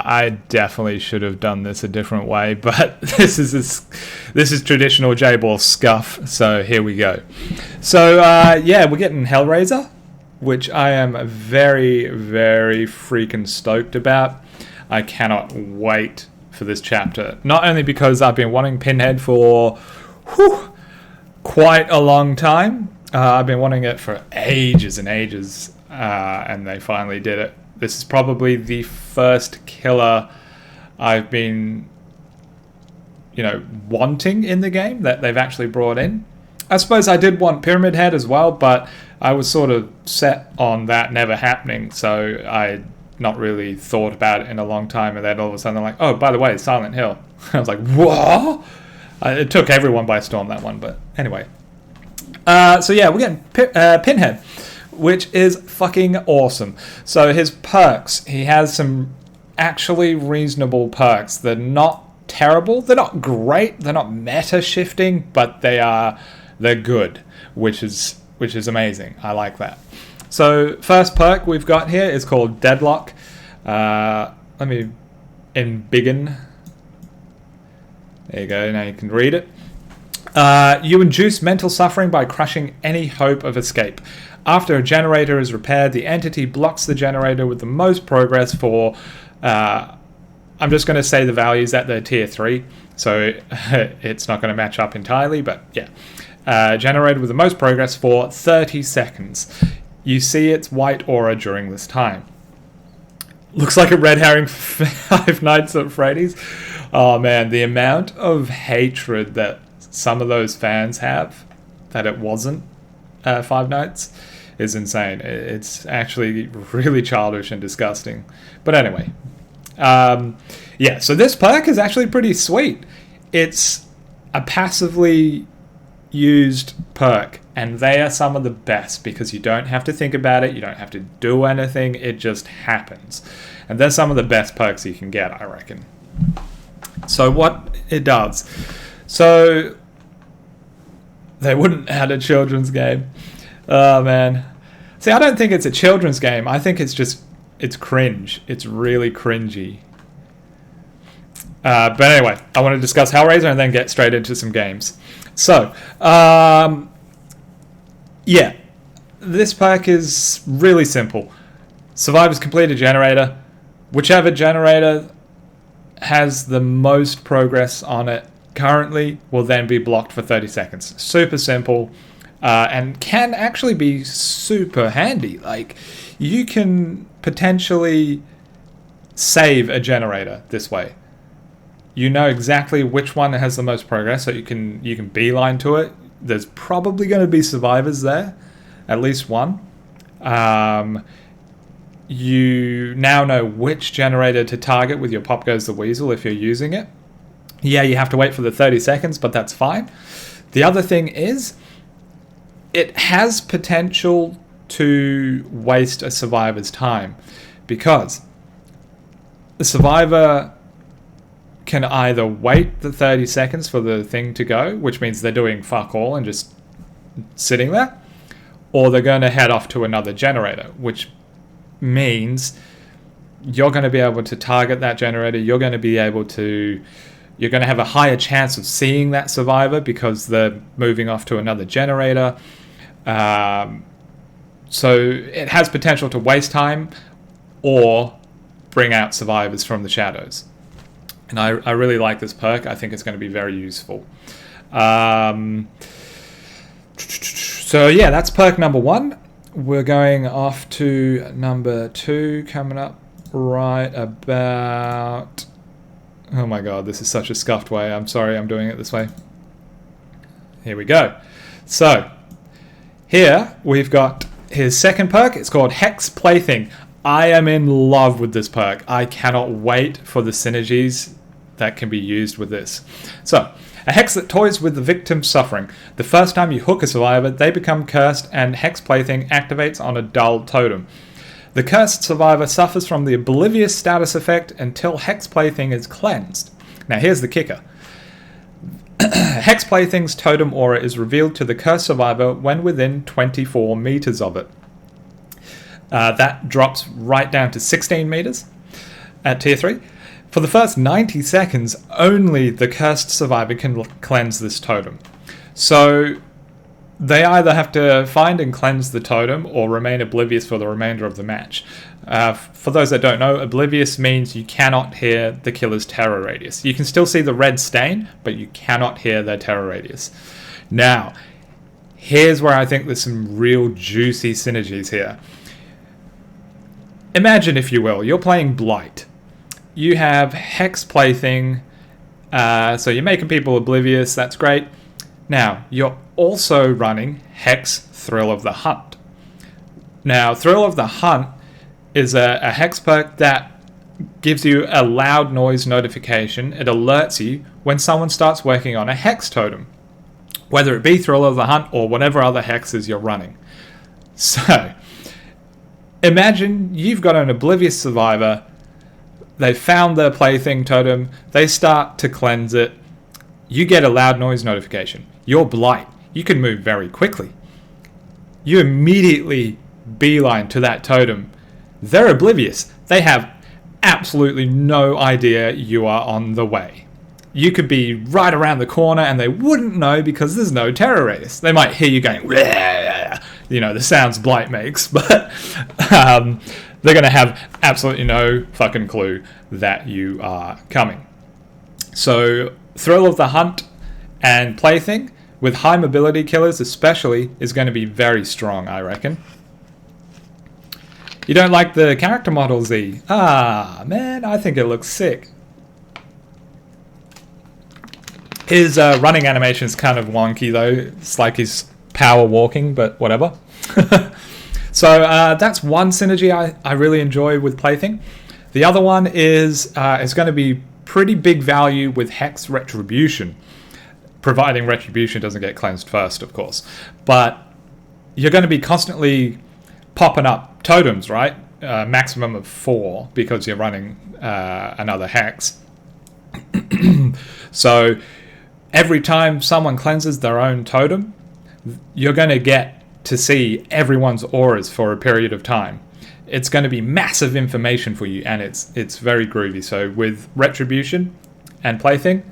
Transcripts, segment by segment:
I definitely should have done this a different way, but this is traditional J-Ball scuff, so here we go. So, yeah, we're getting Hellraiser, which I am very, very freaking stoked about. I cannot wait for this chapter. Not only because I've been wanting Pinhead for quite a long time. I've been wanting it for ages and ages, and they finally did it. This is probably the first killer I've been, wanting in the game that they've actually brought in. I suppose I did want Pyramid Head as well, but I was sort of set on that never happening, so I not really thought about it in a long time, and then all of a sudden I'm like, oh, by the way, Silent Hill. I was like, what? It took everyone by storm, that one, but anyway. So yeah, we're getting Pinhead, which is fucking awesome. So his perks, he has some actually reasonable perks. They're not terrible, they're not great, they're not meta shifting, but they're good, which is amazing. I like that. So first perk we've got here is called Deadlock. Let me embiggen. There you go, now you can read it. You induce mental suffering by crushing any hope of escape. After a generator is repaired, the entity blocks the generator with the most progress for... I'm just going to say the values at the tier 3, so it's not going to match up entirely, but yeah. Generated with the most progress for 30 seconds. You see its white aura during this time. Looks like a red herring for Five Nights at Freddy's. Oh man, the amount of hatred that some of those fans have that it wasn't Five Nights is insane. It's actually really childish and disgusting. But anyway, yeah, so this perk is actually pretty sweet. It's a passively used perk, and they are some of the best because you don't have to think about it, you don't have to do anything, it just happens. And they're some of the best perks you can get, I reckon. So what it does, so they wouldn't add a children's game. Oh man. See, I don't think it's a children's game. I think it's cringe. It's really cringy. But anyway, I want to discuss Hellraiser and then get straight into some games. So, yeah, this pack is really simple. Survivors complete a generator. Whichever generator has the most progress on it currently will then be blocked for 30 seconds. Super simple, and can actually be super handy. Like, you can potentially save a generator this way. You know exactly which one has the most progress, so you can beeline to it. There's probably going to be survivors there, at least one. You now know which generator to target with your Pop Goes the Weasel if you're using it. Yeah, you have to wait for the 30 seconds, but that's fine. The other thing is, it has potential to waste a survivor's time, because the survivor can either wait the 30 seconds for the thing to go, which means they're doing fuck all and just sitting there, or they're going to head off to another generator, which means you're going to be able to target that generator. You're going to have a higher chance of seeing that survivor because they're moving off to another generator. So it has potential to waste time or bring out survivors from the shadows. And I really like this perk. I think it's going to be very useful. So yeah, that's perk number 1. We're going off to number 2 coming up right about... Oh my god, this is such a scuffed way. I'm sorry I'm doing it this way. Here we go. So, here we've got his second perk. It's called Hex Plaything. I am in love with this perk. I cannot wait for the synergies that can be used with this. So, a hex that toys with the victim's suffering. The first time you hook a survivor, they become cursed, and Hex Plaything activates on a dull totem. The cursed survivor suffers from the Oblivious status effect until Hex Plaything is cleansed. Now here's the kicker. Hex Plaything's totem aura is revealed to the cursed survivor when within 24 meters of it. That drops right down to 16 meters. at tier 3. For the first 90 seconds, only the cursed survivor can cleanse this totem. So they either have to find and cleanse the totem or remain oblivious for the remainder of the match. For those that don't know, oblivious means you cannot hear the killer's terror radius. You can still see the red stain, but you cannot hear their terror radius. Now, here's where I think there's some real juicy synergies here. Imagine, if you will, you're playing Blight. You have Hex Plaything, so you're making people oblivious, that's great. Now, you're also running Hex Thrill of the Hunt. Now, Thrill of the Hunt is a Hex perk that gives you a loud noise notification. It alerts you when someone starts working on a Hex totem, whether it be Thrill of the Hunt or whatever other hexes you're running. So, imagine you've got an oblivious survivor. They found their plaything totem. They start to cleanse it. You get a loud noise notification. You're Blight. You can move very quickly. You immediately beeline to that totem. They're oblivious. They have absolutely no idea you are on the way. You could be right around the corner and they wouldn't know because there's no terror radius. They might hear you going, the sounds Blight makes, but they're going to have absolutely no fucking clue that you are coming. So, Thrill of the Hunt and Plaything, with high mobility killers especially, is going to be very strong, I reckon. You don't like the character model, Z? Ah, man, I think it looks sick. His running animation is kind of wonky, though. It's like he's power walking, but whatever. So that's one synergy I really enjoy with Plaything. The other one is it's going to be pretty big value with Hex Retribution, providing Retribution doesn't get cleansed first, of course. But you're going to be constantly popping up totems, right? Maximum of 4 because you're running another Hex. So every time someone cleanses their own totem, you're going to get to see everyone's auras for a period of time. It's going to be massive information for you, and it's very groovy. So with Retribution and Plaything,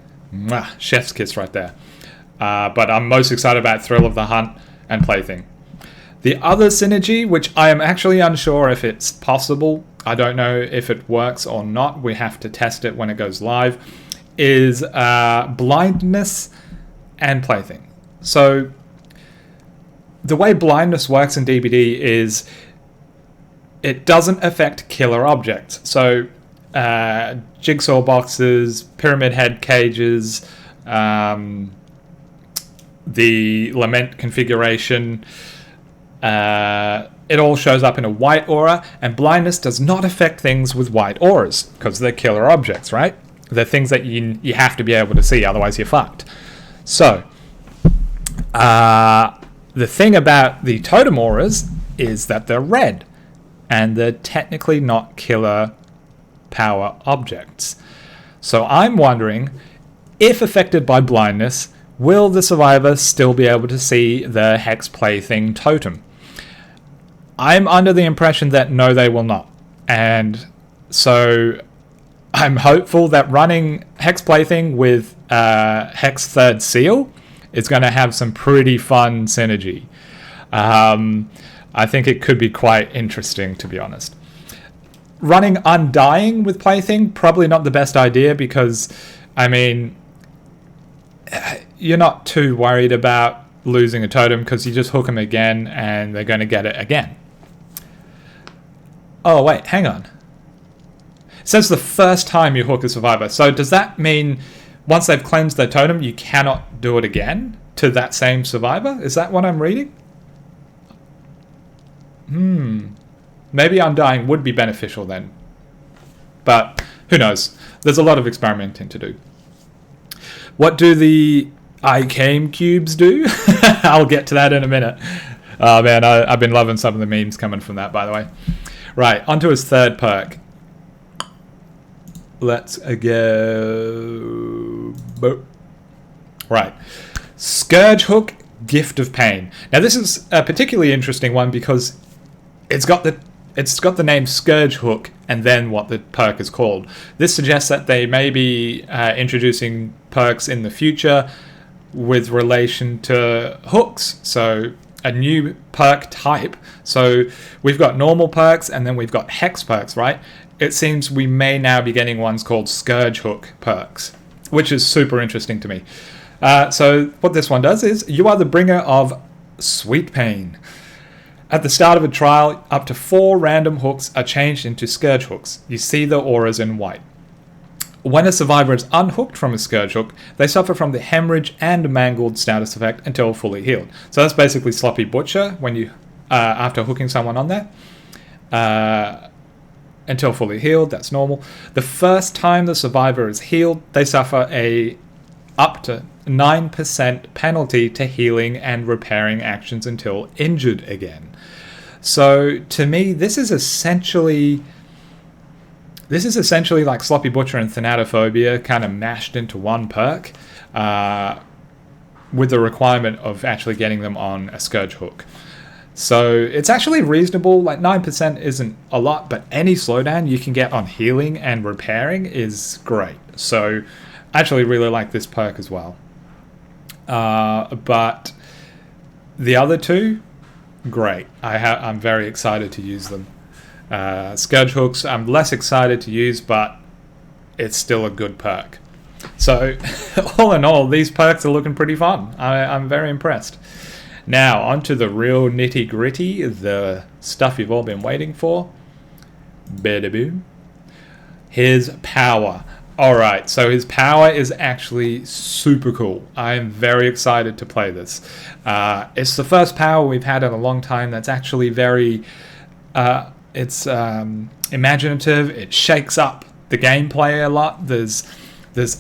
chef's kiss right there. But I'm most excited about Thrill of the Hunt and Plaything. The other synergy, which I am actually unsure if it's possible, I don't know if it works or not, we have to test it when it goes live, is Blindness and Plaything. So the way Blindness works in DBD is it doesn't affect killer objects. So jigsaw boxes, pyramid head cages, the lament configuration, it all shows up in a white aura, and blindness does not affect things with white auras because they're killer objects, right? They're things that you have to be able to see, otherwise you're fucked. So the thing about the totem auras is that they're red, and they're technically not killer power objects. So I'm wondering, if affected by blindness, will the survivor still be able to see the Hex Plaything totem? I'm under the impression that no, they will not. And so I'm hopeful that running Hex Plaything with Hex Third Seal is going to have some pretty fun synergy. I think it could be quite interesting, to be honest. Running Undying with Plaything, probably not the best idea because, I mean, you're not too worried about losing a totem because you just hook them again and they're going to get it again. Oh, wait, hang on. It says the first time you hook a survivor. So does that mean once they've cleansed their totem, you cannot do it again to that same survivor? Is that what I'm reading? Maybe Undying would be beneficial then. But who knows? There's a lot of experimenting to do. What do the iCame cubes do? I'll get to that in a minute. Oh man, I've been loving some of the memes coming from that, by the way. Right, onto his third perk. Let's go. Right. Scourge Hook, Gift of Pain. Now this is a particularly interesting one because it's got it's got the name Scourge Hook and then what the perk is called. This suggests that they may be introducing perks in the future with relation to hooks. So a new perk type. So we've got normal perks and then we've got hex perks, right? It seems we may now be getting ones called Scourge Hook perks, which is super interesting to me. So what this one does is, you are the bringer of sweet pain. At the start of a trial, up to 4 random hooks are changed into Scourge Hooks. You see the auras in white. When a survivor is unhooked from a Scourge Hook, they suffer from the hemorrhage and mangled status effect until fully healed. So that's basically Sloppy Butcher when you after hooking someone on there. Until fully healed, that's normal. The first time the survivor is healed, they suffer a up to 9% penalty to healing and repairing actions until injured again. So to me, this is essentially like Sloppy Butcher and Thanatophobia kind of mashed into one perk, with the requirement of actually getting them on a Scourge Hook. So it's actually reasonable. Like 9% isn't a lot, but any slowdown you can get on healing and repairing is great. So I actually really like this perk as well. But the other two, great. I'm very excited to use them. Scourge Hooks, I'm less excited to use, but it's still a good perk. So all in all, these perks are looking pretty fun. I'm very impressed. Now, on to the real nitty-gritty, the stuff you've all been waiting for. Bada-boom. His power. Alright, so his power is actually super cool. I am very excited to play this. It's the first power we've had in a long time that's actually very... it's imaginative. It shakes up the gameplay a lot. There's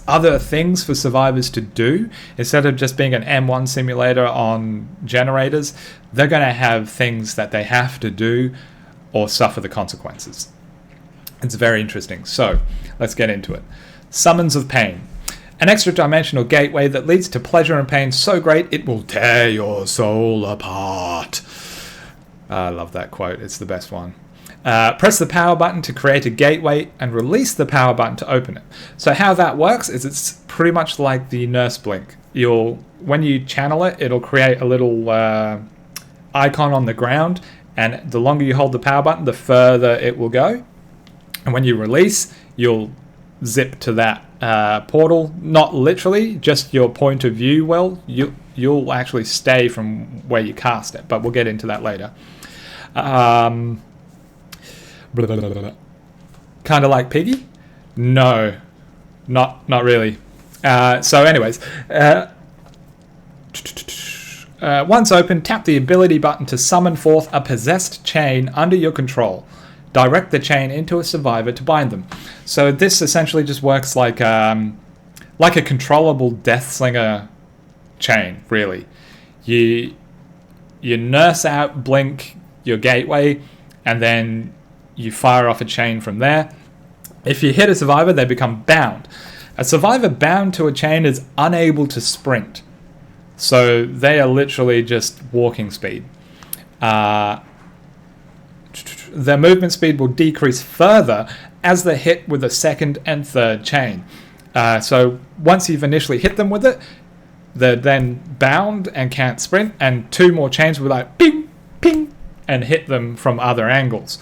other things for survivors to do. Instead of just being an M1 simulator on generators, they're going to have things that they have to do or suffer the consequences. It's very interesting. So, let's get into it. Summons of Pain. An extra-dimensional gateway that leads to pleasure and pain so great it will tear your soul apart. I love that quote. It's the best one. Press the power button to create a gateway and release the power button to open it. So how that works is it's pretty much like the Nurse Blink. When you channel it, it'll create a little icon on the ground, and the longer you hold the power button, the further it will go. And when you release, you'll zip to that portal. Not literally, just your point of view will. You'll actually stay from where you cast it, but we'll get into that later. Kind of like Piggy? No, not really. So anyways, once open, tap the ability button to summon forth a possessed chain under your control. Direct the chain into a survivor to bind them. So this essentially just works like a controllable Deathslinger chain, really. You nurse out Blink, your gateway, and then you fire off a chain from there. If you hit a survivor, they become bound. A survivor bound to a chain is unable to sprint. So they are literally just walking speed. Their movement speed will decrease further as they're hit with a second and third chain. So once you've initially hit them with it, they're then bound and can't sprint, and 2 more chains will be like ping, ping, and hit them from other angles,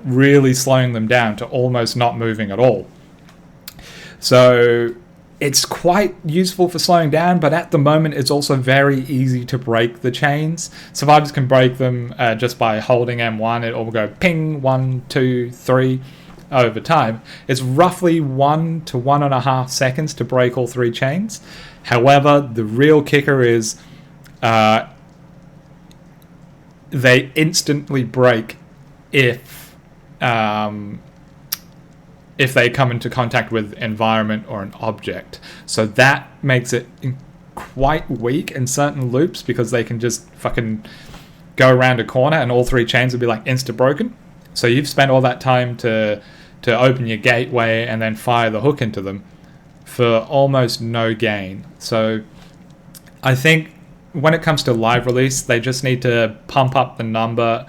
really slowing them down to almost not moving at all. So it's quite useful for slowing down, but at the moment it's also very easy to break the chains. Survivors can break them just by holding M1. It will go ping, 1, 2, 3 over time. It's roughly 1 to 1.5 seconds to break all 3 chains. However, the real kicker is they instantly break if they come into contact with environment or an object. So that makes it quite weak in certain loops, because they can just fucking go around a corner and all 3 chains will be like insta broken. So you've spent all that time to open your gateway and then fire the hook into them for almost no gain. So I think when it comes to live release, they just need to pump up the number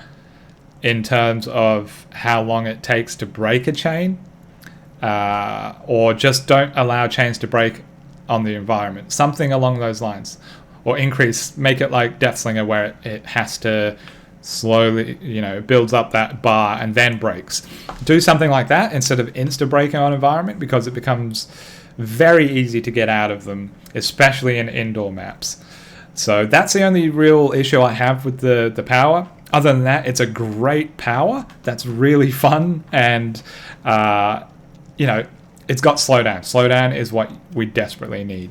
in terms of how long it takes to break a chain, or just don't allow chains to break on the environment. Something along those lines. Or make it like Deathslinger, where it has to slowly, builds up that bar and then breaks. Do something like that instead of insta-breaking on environment, because it becomes very easy to get out of them, especially in indoor maps. So that's the only real issue I have with the power. Other than that, it's a great power that's really fun, and it's got slowdown. Slowdown is what we desperately need.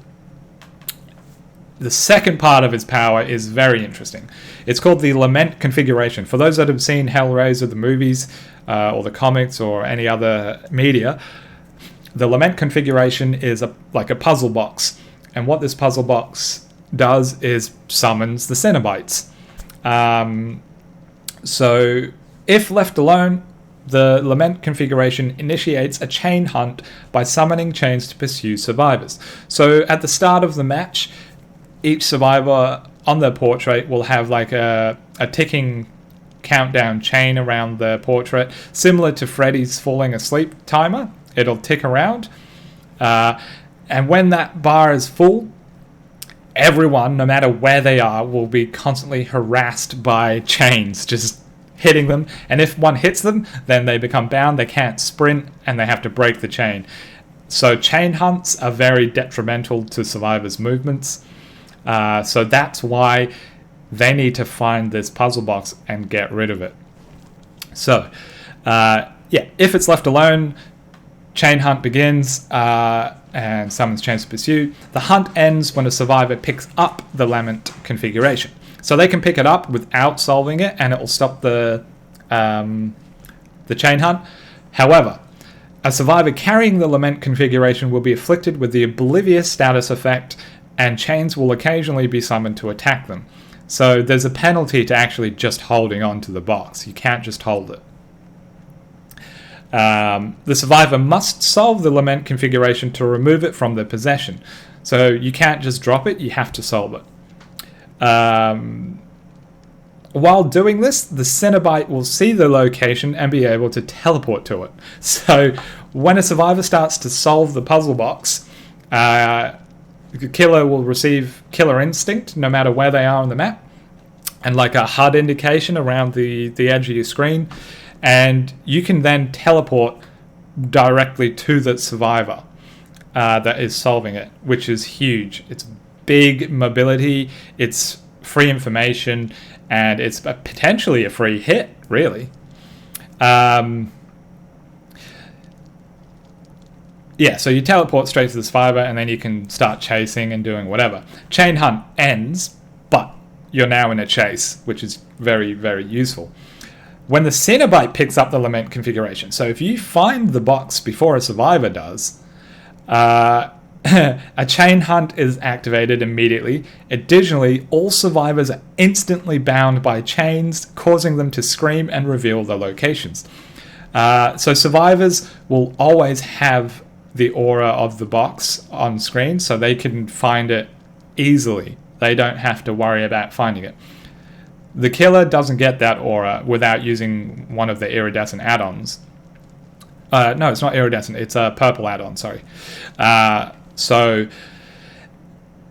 The second part of its power is very interesting. It's called the Lament configuration. For those that have seen Hellraiser, the movies, or the comics, or any other media, the Lament configuration is like a puzzle box. And what this puzzle box does is summons the Cenobites. So if left alone, the Lament configuration initiates a chain hunt by summoning chains to pursue survivors. So at the start of the match, each survivor on their portrait will have like a ticking countdown chain around their portrait, similar to Freddy's falling asleep timer. It'll tick around. And when that bar is full, everyone, no matter where they are, will be constantly harassed by chains, just hitting them. And if one hits them, then they become bound, they can't sprint, and they have to break the chain. So chain hunts are very detrimental to survivors' movements. So that's why they need to find this puzzle box and get rid of it. So, if it's left alone, chain hunt begins, and summons chains to pursue. The hunt ends when a survivor picks up the Lament configuration. So they can pick it up without solving it, and it will stop the chain hunt. However, a survivor carrying the Lament configuration will be afflicted with the Oblivious status effect, and chains will occasionally be summoned to attack them. So there's a penalty to actually just holding on to the box. You can't just hold it. The survivor must solve the Lament configuration to remove it from their possession. So you can't just drop it, you have to solve it. While doing this, the Cenobite will see the location and be able to teleport to it. So when a survivor starts to solve the puzzle box, the killer will receive killer instinct no matter where they are on the map, and like a HUD indication around the edge of your screen, and you can then teleport directly to the survivor that is solving it, which is huge. It's big mobility, it's free information, and it's potentially a free hit, really. So you teleport straight to the survivor, and then you can start chasing and doing whatever. Chain hunt ends, but you're now in a chase, which is very, very useful. When the Cenobite picks up the Lament configuration, so if you find the box before a survivor does, a chain hunt is activated immediately. Additionally, all survivors are instantly bound by chains, causing them to scream and reveal their locations. So survivors will always have the aura of the box on screen, so they can find it easily. They don't have to worry about finding it. The killer doesn't get that aura without using one of the iridescent add-ons. No, it's not iridescent, it's a purple add-on, sorry.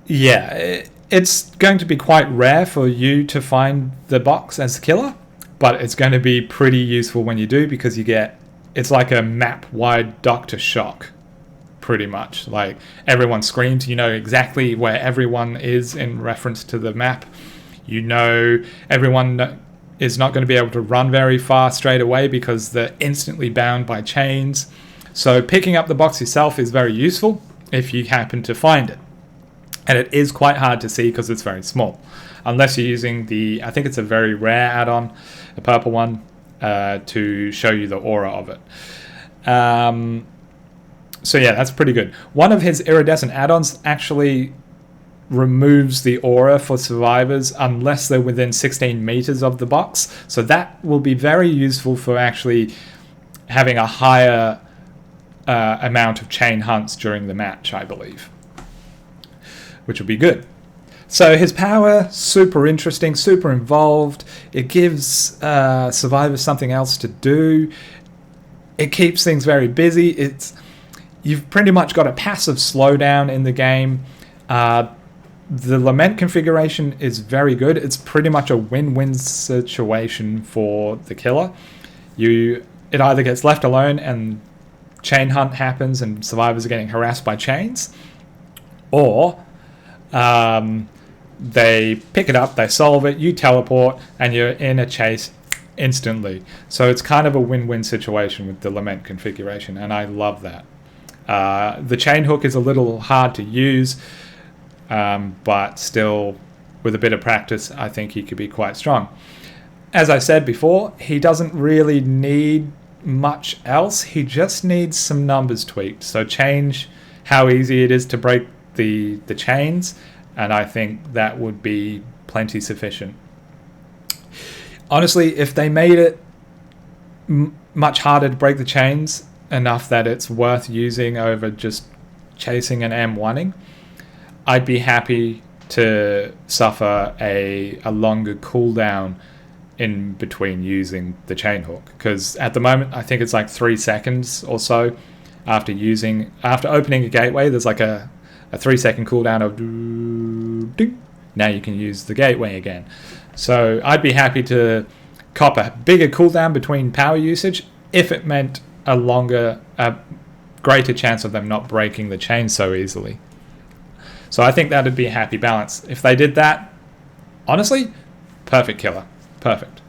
It's going to be quite rare for you to find the box as a killer, but it's going to be pretty useful when you do, because it's like a map-wide Dr. Shock, pretty much. Like, everyone screams, you know exactly where everyone is in reference to the map. You know everyone is not going to be able to run very far straight away because they're instantly bound by chains. So picking up the box yourself is very useful if you happen to find it. And it is quite hard to see because it's very small. Unless you're using I think it's a very rare add-on, a purple one, to show you the aura of it. That's pretty good. One of his iridescent add-ons actually removes the aura for survivors unless they're within 16 meters of the box. So that will be very useful for actually having a higher amount of chain hunts during the match, I believe, which will be good. So his power, super interesting, super involved. It gives survivors something else to do. It keeps things very busy. You've pretty much got a passive slowdown in the game. The Lament configuration is very good. It's pretty much a win-win situation for the killer. It either gets left alone and chain hunt happens and survivors are getting harassed by chains, or they pick it up, they solve it, you teleport, and you're in a chase instantly. So it's kind of a win-win situation with the Lament configuration, and I love that. The chain hook is a little hard to use, but still, with a bit of practice, I think he could be quite strong. As I said before, he doesn't really need much else. He just needs some numbers tweaked. So change how easy it is to break the chains, and I think that would be plenty sufficient. Honestly, if they made it much harder to break the chains, enough that it's worth using over just chasing an M1ing, I'd be happy to suffer a longer cooldown in between using the chain hook, because at the moment I think it's like 3 seconds or so after opening a gateway. There's like a 3-second cooldown of ding. Now you can use the gateway again. So I'd be happy to cop a bigger cooldown between power usage if it meant a greater chance of them not breaking the chain so easily. So I think that'd be a happy balance. If they did that, honestly, perfect killer. Perfect.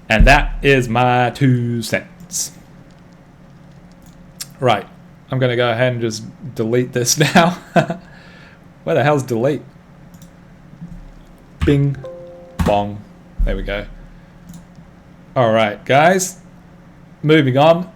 And that is my 2 cents. Right. I'm going to go ahead and just delete this now. Where the hell's delete? Bing. Bong. There we go. Alright, guys. Moving on.